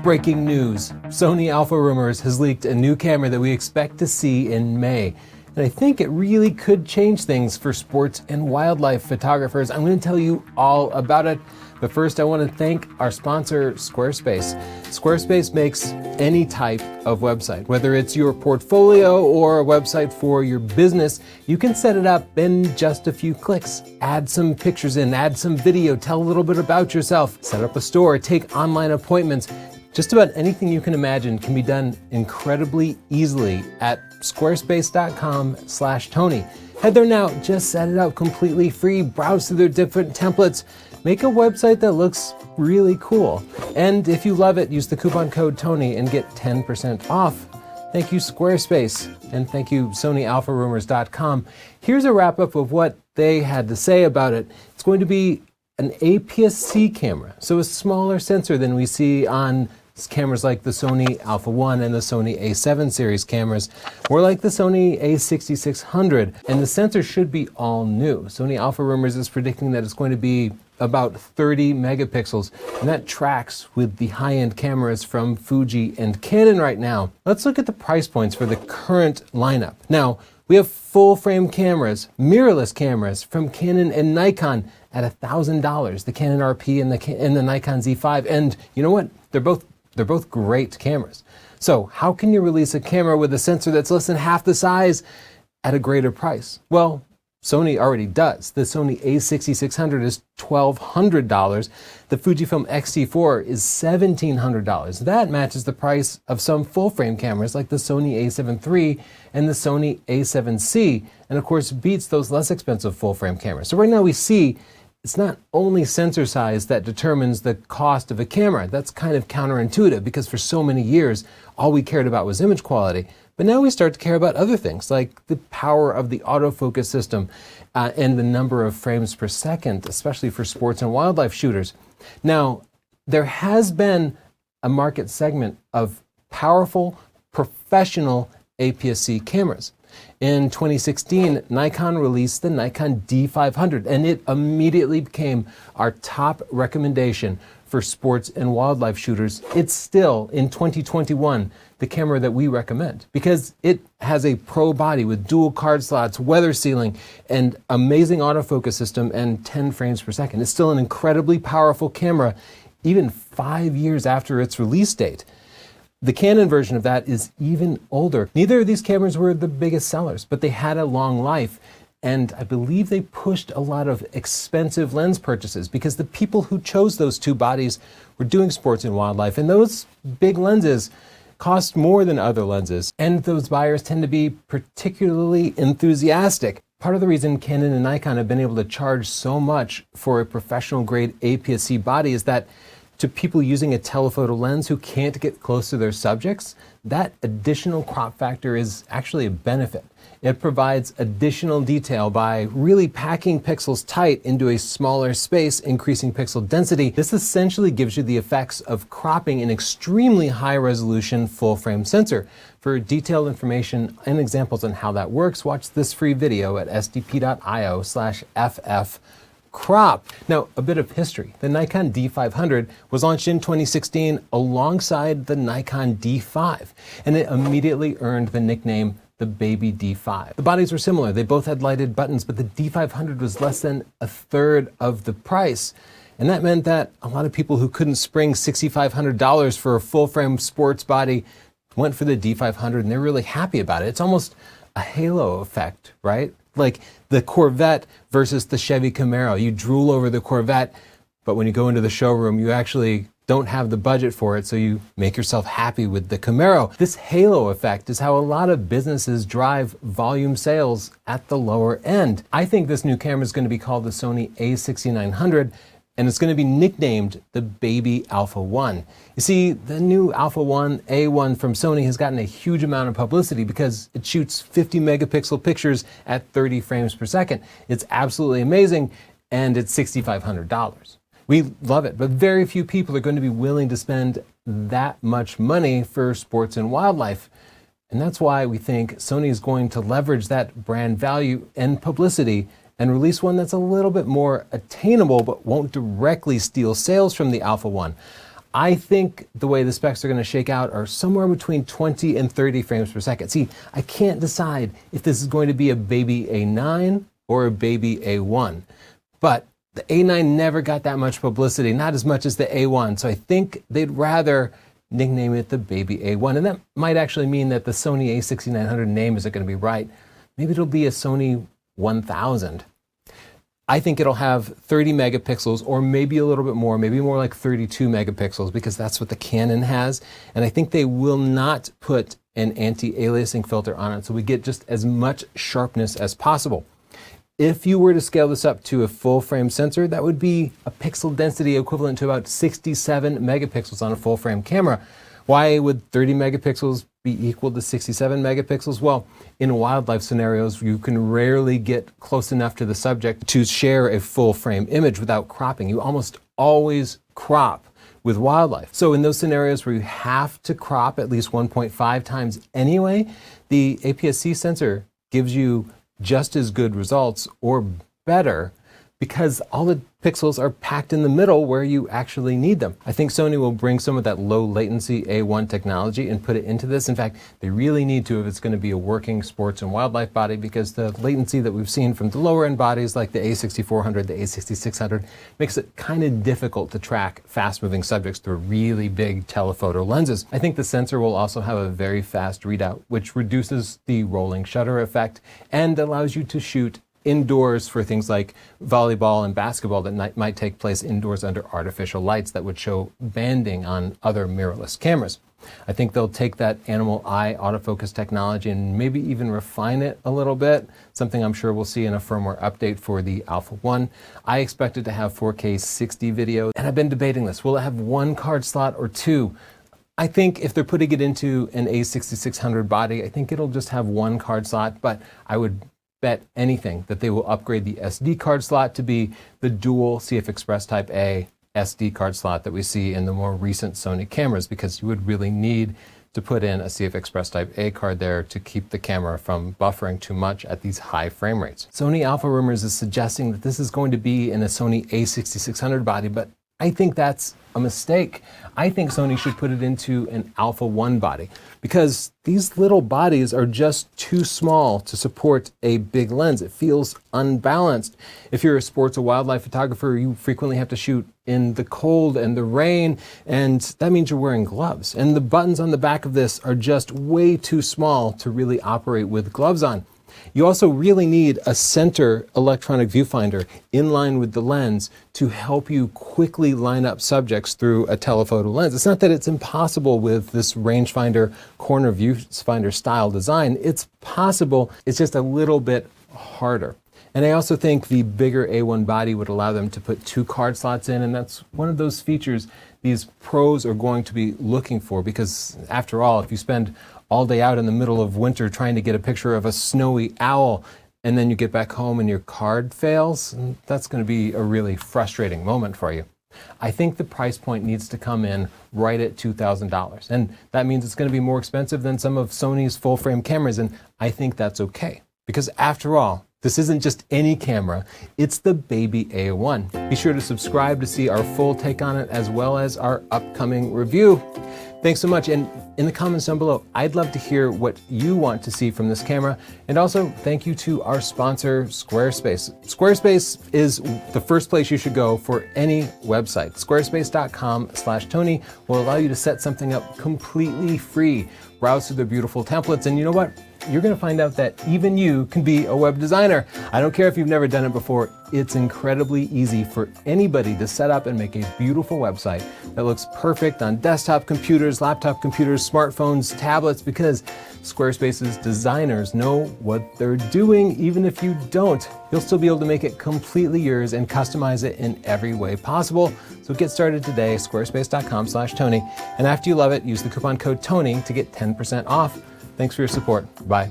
Breaking news. Sony Alpha Rumors has leaked a new camera that we expect to see in May. And I think it really could change things for sports and wildlife photographers. I'm going to tell you all about it. But first, I want to thank our sponsor, Squarespace. Squarespace makes any type of website, whether it's your portfolio or a website for your business. You can set it up in just a few clicks. Add some pictures in, add some video, tell a little bit about yourself, set up a store, take online appointments. Just about anything you can imagine can be done incredibly easily at squarespace.com/Tony. Head there now, just set it up completely free, browse through their different templates, make a website that looks really cool. And if you love it, use the coupon code Tony and get 10% off. Thank you, Squarespace, and thank you, SonyAlphaRumors.com. Here's a wrap-up of what they had to say about it. It's going to be an APS-C camera, so a smaller sensor than we see on cameras like the Sony Alpha 1 and the Sony A7 series cameras, or like the Sony A6600, and the sensor should be all new. Sony Alpha Rumors is predicting that it's going to be about 30 megapixels, and that tracks with the high-end cameras from Fuji and Canon right now. Let's look at the price points for the current lineup. Now, we have full-frame cameras, mirrorless cameras from Canon and Nikon at $1,000, the Canon RP and the Nikon Z5, and you know what? They're both great cameras. So how can you release a camera with a sensor that's less than half the size at a greater price? Well, Sony already does. The Sony A6600 is $1,200. The Fujifilm X-T4 is $1,700. That matches the price of some full-frame cameras like the Sony A7 III and the Sony A7C, and of course beats those less expensive full-frame cameras. So right now we see it's not only sensor size that determines the cost of a camera. That's kind of counterintuitive because for so many years, all we cared about was image quality. But now we start to care about other things like the power of the autofocus system and the number of frames per second, especially for sports and wildlife shooters. Now, there has been a market segment of powerful, professional APS-C cameras. In 2016, Nikon released the Nikon D500, and it immediately became our top recommendation for sports and wildlife shooters. It's still, in 2021, the camera that we recommend because it has a pro body with dual card slots, weather sealing, and amazing autofocus system and 10 frames per second. It's still an incredibly powerful camera, even 5 years after its release date. The Canon version of that is even older. Neither of these cameras were the biggest sellers, but they had a long life. And I believe they pushed a lot of expensive lens purchases because the people who chose those two bodies were doing sports and wildlife. And those big lenses cost more than other lenses. And those buyers tend to be particularly enthusiastic. Part of the reason Canon and Nikon have been able to charge so much for a professional grade APS-C body is that to people using a telephoto lens who can't get close to their subjects, that additional crop factor is actually a benefit. It provides additional detail by really packing pixels tight into a smaller space, increasing pixel density. This essentially gives you the effects of cropping an extremely high resolution full-frame sensor. For detailed information and examples on how that works, watch this free video at sdp.io/ff crop. Now, a bit of history. The Nikon D500 was launched in 2016 alongside the Nikon D5, and it immediately earned the nickname the Baby D5. The bodies were similar. They both had lighted buttons, but the D500 was less than a third of the price. And that meant that a lot of people who couldn't spring $6,500 for a full-frame sports body went for the D500, and they're really happy about it. It's almost a halo effect, right? Like the Corvette versus the Chevy Camaro. You drool over the Corvette, but when you go into the showroom, you actually don't have the budget for it, so you make yourself happy with the Camaro. This halo effect is how a lot of businesses drive volume sales at the lower end. I think this new camera is going to be called the Sony A6900, and it's going to be nicknamed the Baby Alpha 1. You see, the new Alpha 1 A1 from Sony has gotten a huge amount of publicity because it shoots 50 megapixel pictures at 30 frames per second. It's absolutely amazing, and it's $6,500. We love it, but very few people are going to be willing to spend that much money for sports and wildlife. And that's why we think Sony is going to leverage that brand value and publicity and release one that's a little bit more attainable but won't directly steal sales from the Alpha 1. I think the way the specs are going to shake out are somewhere between 20 and 30 frames per second. See, I can't decide if this is going to be a baby A9 or a baby A1, but the A9 never got that much publicity, not as much as the A1, so I think they'd rather nickname it the baby A1, and that might actually mean that the Sony a6900 name isn't going to be right. Maybe it'll be a Sony 1000. I think it'll have 30 megapixels or maybe a little bit more, maybe more like 32 megapixels, because that's what the Canon has. And I think they will not put an anti-aliasing filter on it, so we get just as much sharpness as possible. If you were to scale this up to a full frame sensor, that would be a pixel density equivalent to about 67 megapixels on a full frame camera. Why would 30 megapixels be equal to 67 megapixels? Well, in wildlife scenarios, you can rarely get close enough to the subject to share a full frame image without cropping. You almost always crop with wildlife. So in those scenarios where you have to crop at least 1.5 times anyway, the APS-C sensor gives you just as good results or better, because all the pixels are packed in the middle where you actually need them. I think Sony will bring some of that low latency A1 technology and put it into this. In fact, they really need to if it's going to be a working sports and wildlife body, because the latency that we've seen from the lower end bodies like the A6400, the A6600 makes it kind of difficult to track fast moving subjects through really big telephoto lenses. I think the sensor will also have a very fast readout, which reduces the rolling shutter effect and allows you to shoot indoors for things like volleyball and basketball that might take place indoors under artificial lights that would show banding on other mirrorless cameras. I think they'll take that animal eye autofocus technology and maybe even refine it a little bit, something I'm sure we'll see in a firmware update for the Alpha 1. I expect it to have 4K 60 video, and I've been debating this. Will it have one card slot or two? I think if they're putting it into an A6600 body, I think it'll just have one card slot, but I would bet anything that they will upgrade the SD card slot to be the dual CF Express Type A SD card slot that we see in the more recent Sony cameras, because you would really need to put in a CF Express Type A card there to keep the camera from buffering too much at these high frame rates. Sony Alpha Rumors is suggesting that this is going to be in a Sony a6600 body, but I think that's a mistake. I think Sony should put it into an Alpha 1 body, because these little bodies are just too small to support a big lens. It feels unbalanced. If you're a sports or wildlife photographer, you frequently have to shoot in the cold and the rain, and that means you're wearing gloves. And the buttons on the back of this are just way too small to really operate with gloves on. You also really need a center electronic viewfinder in line with the lens to help you quickly line up subjects through a telephoto lens. It's not that it's impossible with this rangefinder corner viewfinder style design. It's possible, it's just a little bit harder. And I also think the bigger A1 body would allow them to put two card slots in, and that's one of those features these pros are going to be looking for, because after all, if you spend all day out in the middle of winter trying to get a picture of a snowy owl, and then you get back home and your card fails, that's going to be a really frustrating moment for you. I think the price point needs to come in right at $2,000, and that means it's going to be more expensive than some of Sony's full-frame cameras, and I think that's okay, because after all, this isn't just any camera, it's the baby A1. Be sure to subscribe to see our full take on it, as well as our upcoming review. Thanks so much, and in the comments down below, I'd love to hear what you want to see from this camera. And also, thank you to our sponsor, Squarespace. Squarespace is the first place you should go for any website. Squarespace.com/Tony will allow you to set something up completely free, browse through their beautiful templates, and you know what? You're going to find out that even you can be a web designer. I don't care if you've never done it before. It's incredibly easy for anybody to set up and make a beautiful website that looks perfect on desktop computers, laptop computers, smartphones, tablets, because Squarespace's designers know what they're doing. Even if you don't, you'll still be able to make it completely yours and customize it in every way possible. So get started today, squarespace.com/Tony. And after you love it, use the coupon code TONY to get 10% off. Thanks for your support. Bye.